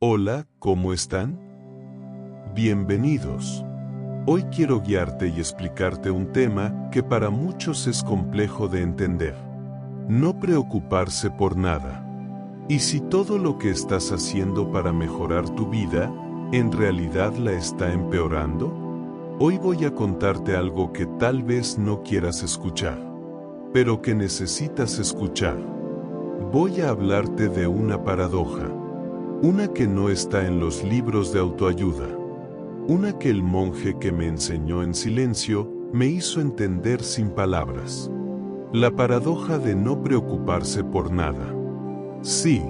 Hola, ¿cómo están? Bienvenidos. Hoy quiero guiarte y explicarte un tema que para muchos es complejo de entender. No preocuparse por nada. ¿Y si todo lo que estás haciendo para mejorar tu vida, en realidad la está empeorando? Hoy voy a contarte algo que tal vez no quieras escuchar, pero que necesitas escuchar. Voy a hablarte de una paradoja. Una que no está en los libros de autoayuda. Una que el monje que me enseñó en silencio me hizo entender sin palabras. La paradoja de no preocuparse por nada. Sí,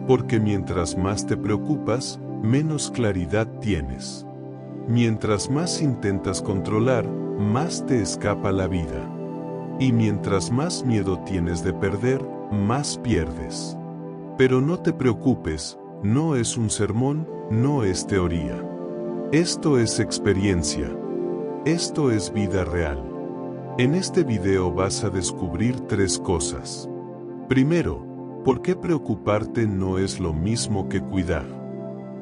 porque mientras más te preocupas, menos claridad tienes. Mientras más intentas controlar, más te escapa la vida. Y mientras más miedo tienes de perder, más pierdes. Pero no te preocupes. No es un sermón, no es teoría. Esto es experiencia. Esto es vida real. En este video vas a descubrir 3 cosas. Primero, ¿por qué preocuparte no es lo mismo que cuidar?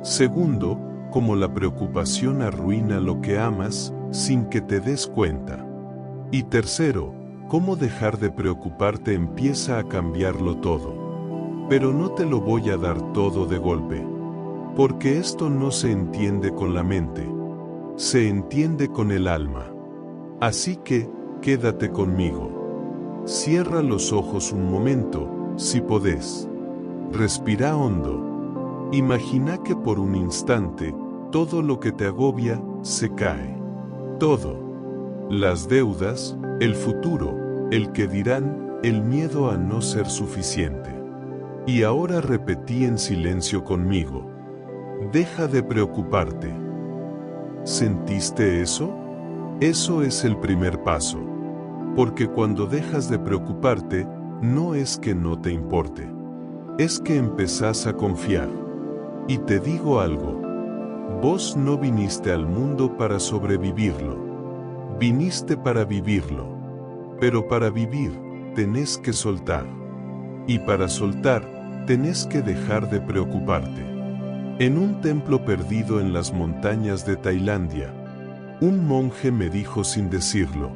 Segundo, cómo la preocupación arruina lo que amas sin que te des cuenta. Y tercero, cómo dejar de preocuparte empieza a cambiarlo todo. Pero no te lo voy a dar todo de golpe. Porque esto no se entiende con la mente. Se entiende con el alma. Así que, quédate conmigo. Cierra los ojos un momento, si podés. Respira hondo. Imagina que por un instante, todo lo que te agobia, se cae. Todo. Las deudas, el futuro, el que dirán, el miedo a no ser suficiente. Y ahora repetí en silencio conmigo. Deja de preocuparte. ¿Sentiste eso? Eso es el primer paso. Porque cuando dejas de preocuparte, no es que no te importe. Es que empezás a confiar. Y te digo algo. Vos no viniste al mundo para sobrevivirlo. Viniste para vivirlo. Pero para vivir, tenés que soltar. Y para soltar, tenés que dejar de preocuparte. En un templo perdido en las montañas de Tailandia, un monje me dijo sin decirlo: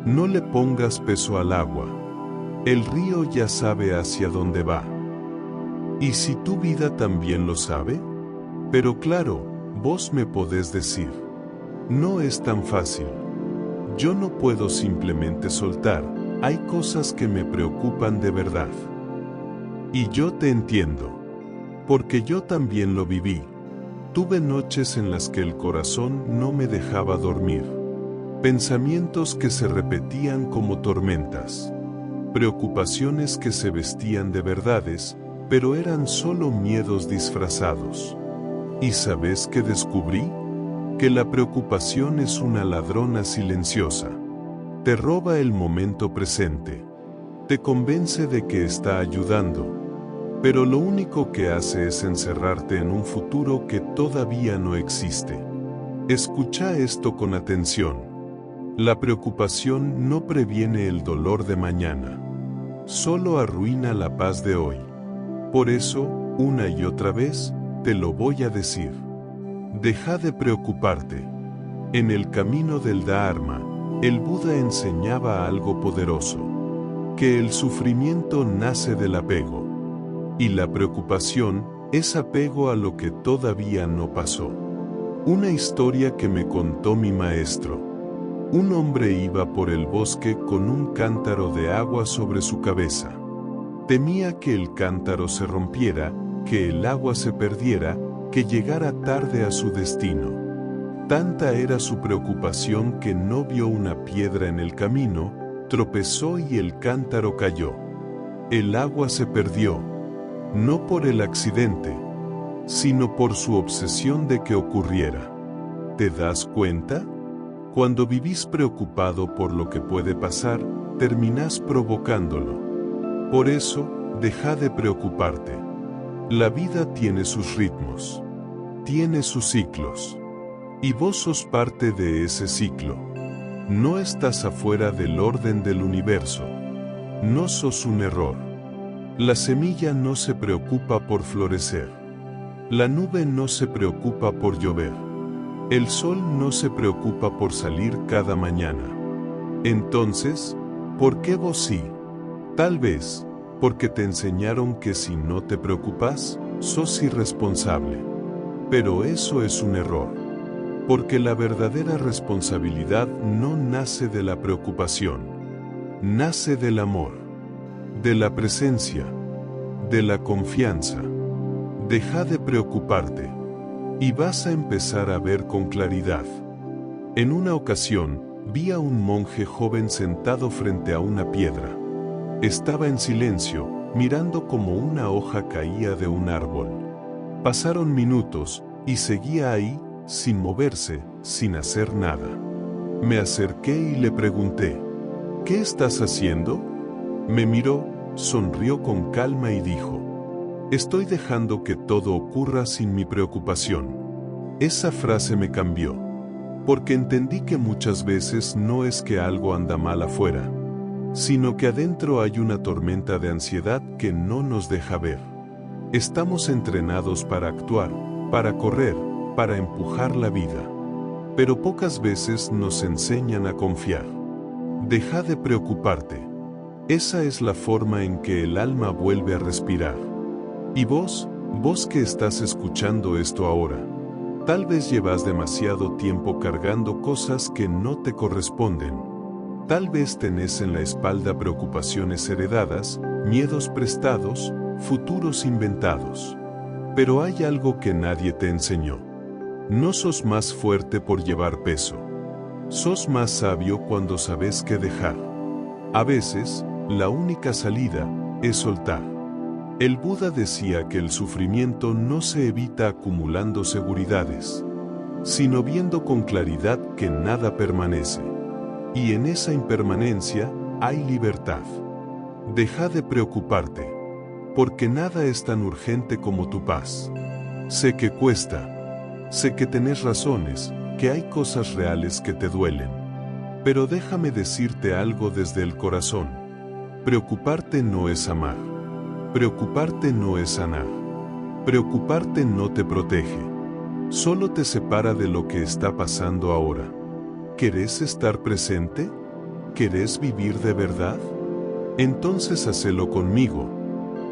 no le pongas peso al agua. El río ya sabe hacia dónde va. ¿Y si tu vida también lo sabe? Pero claro, vos me podés decir: no es tan fácil. Yo no puedo simplemente soltar, hay cosas que me preocupan de verdad. Y yo te entiendo. Porque yo también lo viví. Tuve noches en las que el corazón no me dejaba dormir. Pensamientos que se repetían como tormentas. Preocupaciones que se vestían de verdades, pero eran solo miedos disfrazados. ¿Y sabes qué descubrí? Que la preocupación es una ladrona silenciosa. Te roba el momento presente. Te convence de que está ayudando. Pero lo único que hace es encerrarte en un futuro que todavía no existe. Escucha esto con atención. La preocupación no previene el dolor de mañana. Solo arruina la paz de hoy. Por eso, una y otra vez, te lo voy a decir. Deja de preocuparte. En el camino del Dharma, el Buda enseñaba algo poderoso. Que el sufrimiento nace del apego. Y la preocupación es apego a lo que todavía no pasó. Una historia que me contó mi maestro. Un hombre iba por el bosque con un cántaro de agua sobre su cabeza. Temía que el cántaro se rompiera, que el agua se perdiera, que llegara tarde a su destino. Tanta era su preocupación que no vio una piedra en el camino, tropezó y el cántaro cayó. El agua se perdió. No por el accidente, sino por su obsesión de que ocurriera. ¿Te das cuenta? Cuando vivís preocupado por lo que puede pasar, terminás provocándolo. Por eso, deja de preocuparte. La vida tiene sus ritmos. Tiene sus ciclos. Y vos sos parte de ese ciclo. No estás afuera del orden del universo. No sos un error. La semilla no se preocupa por florecer. La nube no se preocupa por llover. El sol no se preocupa por salir cada mañana. Entonces, ¿por qué vos sí? Tal vez, porque te enseñaron que si no te preocupas, sos irresponsable. Pero eso es un error. Porque la verdadera responsabilidad no nace de la preocupación. Nace del amor, de la presencia, de la confianza. Deja de preocuparte y vas a empezar a ver con claridad. En una ocasión, vi a un monje joven sentado frente a una piedra. Estaba en silencio, mirando como una hoja caía de un árbol. Pasaron minutos y seguía ahí, sin moverse, sin hacer nada. Me acerqué y le pregunté, ¿qué estás haciendo? Me miró, sonrió con calma y dijo, estoy dejando que todo ocurra sin mi preocupación. Esa frase me cambió, porque entendí que muchas veces no es que algo anda mal afuera, sino que adentro hay una tormenta de ansiedad que no nos deja ver. Estamos entrenados para actuar, para correr, para empujar la vida. Pero pocas veces nos enseñan a confiar. Deja de preocuparte. Esa es la forma en que el alma vuelve a respirar. Y vos que estás escuchando esto ahora, tal vez llevas demasiado tiempo cargando cosas que no te corresponden. Tal vez tenés en la espalda preocupaciones heredadas, miedos prestados, futuros inventados. Pero hay algo que nadie te enseñó. No sos más fuerte por llevar peso. Sos más sabio cuando sabes qué dejar. A veces, la única salida es soltar. El Buda decía que el sufrimiento no se evita acumulando seguridades, sino viendo con claridad que nada permanece. Y en esa impermanencia hay libertad. Deja de preocuparte, porque nada es tan urgente como tu paz. Sé que cuesta. Sé que tenés razones, que hay cosas reales que te duelen. Pero déjame decirte algo desde el corazón. Preocuparte no es amar. Preocuparte no es sanar. Preocuparte no te protege. Solo te separa de lo que está pasando ahora. ¿Querés estar presente? ¿Querés vivir de verdad? Entonces hacelo conmigo.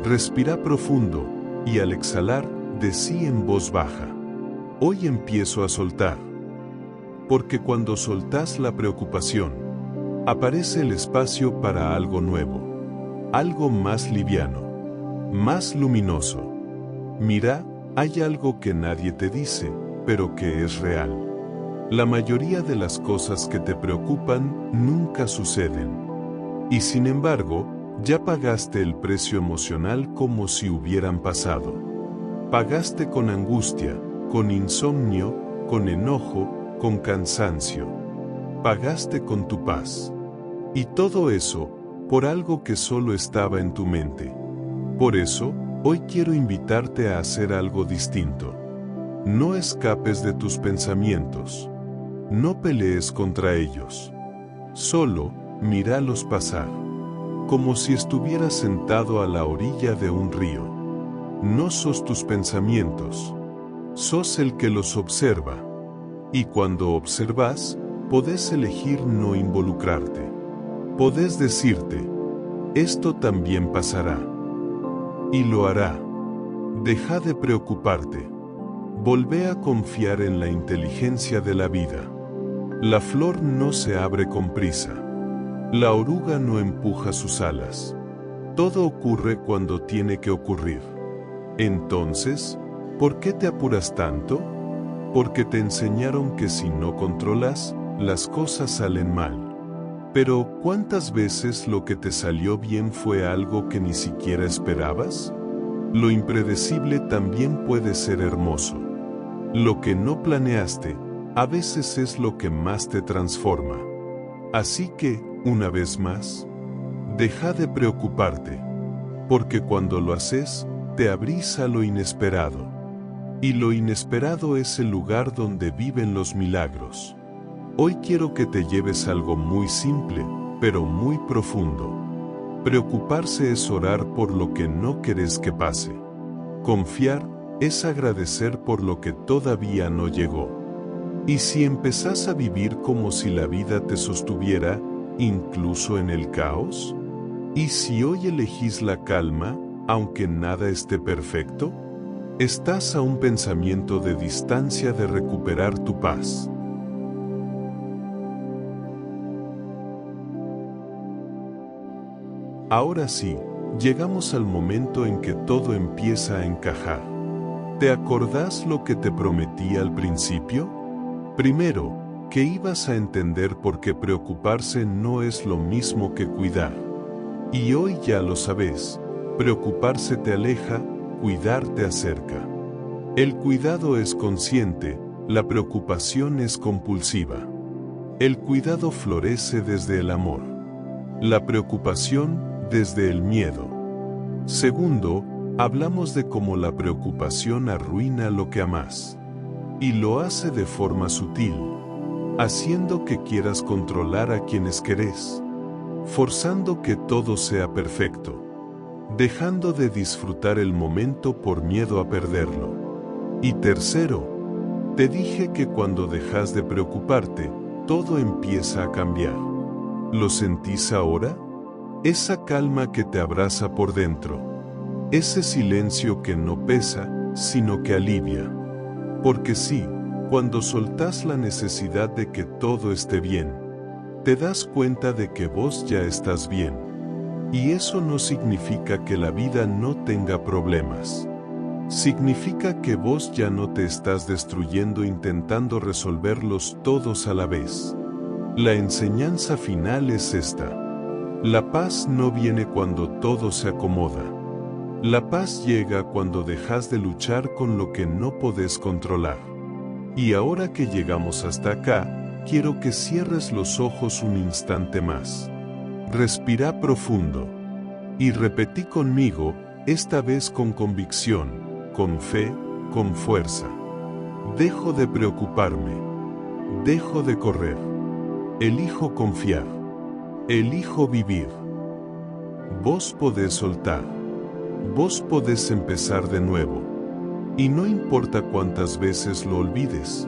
Respira profundo y al exhalar, decí en voz baja. Hoy empiezo a soltar. Porque cuando soltás la preocupación, aparece el espacio para algo nuevo. Algo más liviano. Más luminoso. Mira, hay algo que nadie te dice, pero que es real. La mayoría de las cosas que te preocupan nunca suceden. Y sin embargo, ya pagaste el precio emocional como si hubieran pasado. Pagaste con angustia, con insomnio, con enojo, con cansancio. Pagaste con tu paz. Y todo eso, por algo que solo estaba en tu mente. Por eso, hoy quiero invitarte a hacer algo distinto. No escapes de tus pensamientos. No pelees contra ellos. Solo, míralos pasar. Como si estuvieras sentado a la orilla de un río. No sos tus pensamientos. Sos el que los observa. Y cuando observas, podés elegir no involucrarte. Podés decirte, esto también pasará. Y lo hará. Deja de preocuparte. Volvé a confiar en la inteligencia de la vida. La flor no se abre con prisa. La oruga no empuja sus alas. Todo ocurre cuando tiene que ocurrir. Entonces, ¿por qué te apuras tanto? Porque te enseñaron que si no controlas, las cosas salen mal. Pero, ¿cuántas veces lo que te salió bien fue algo que ni siquiera esperabas? Lo impredecible también puede ser hermoso. Lo que no planeaste, a veces es lo que más te transforma. Así que, una vez más, deja de preocuparte. Porque cuando lo haces, te abrís a lo inesperado. Y lo inesperado es el lugar donde viven los milagros. Hoy quiero que te lleves algo muy simple, pero muy profundo. Preocuparse es orar por lo que no querés que pase. Confiar es agradecer por lo que todavía no llegó. Y si empezás a vivir como si la vida te sostuviera, incluso en el caos, y si hoy elegís la calma, aunque nada esté perfecto, estás a un pensamiento de distancia de recuperar tu paz. Ahora sí, llegamos al momento en que todo empieza a encajar. ¿Te acordás lo que te prometí al principio? Primero, que ibas a entender por qué preocuparse no es lo mismo que cuidar. Y hoy ya lo sabes, preocuparse te aleja, cuidar te acerca. El cuidado es consciente, la preocupación es compulsiva. El cuidado florece desde el amor. La preocupación desde el miedo. Segundo, hablamos de cómo la preocupación arruina lo que amás. Y lo hace de forma sutil, haciendo que quieras controlar a quienes querés, forzando que todo sea perfecto, dejando de disfrutar el momento por miedo a perderlo. Y tercero, te dije que cuando dejas de preocuparte, todo empieza a cambiar. ¿Lo sentís ahora? Esa calma que te abraza por dentro. Ese silencio que no pesa, sino que alivia. Porque sí, cuando soltás la necesidad de que todo esté bien, te das cuenta de que vos ya estás bien. Y eso no significa que la vida no tenga problemas. Significa que vos ya no te estás destruyendo intentando resolverlos todos a la vez. La enseñanza final es esta. La paz no viene cuando todo se acomoda. La paz llega cuando dejas de luchar con lo que no podés controlar. Y ahora que llegamos hasta acá, quiero que cierres los ojos un instante más. Respira profundo. Y repetí conmigo, esta vez con convicción, con fe, con fuerza. Dejo de preocuparme. Dejo de correr. Elijo confiar. Elijo vivir. Vos podés soltar. Vos podés empezar de nuevo. Y no importa cuántas veces lo olvides,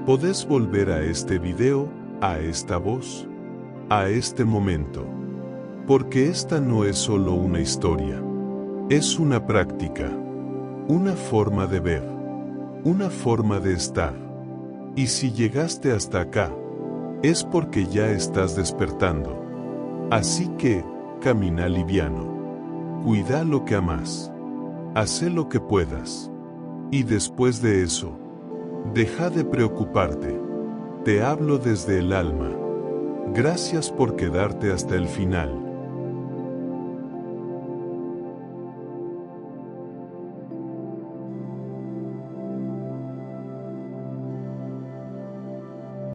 podés volver a este video, a esta voz, a este momento. Porque esta no es solo una historia. Es una práctica. Una forma de ver. Una forma de estar. Y si llegaste hasta acá, es porque ya estás despertando. Así que, camina liviano. Cuida lo que amás. Hacé lo que puedas. Y después de eso, deja de preocuparte. Te hablo desde el alma. Gracias por quedarte hasta el final.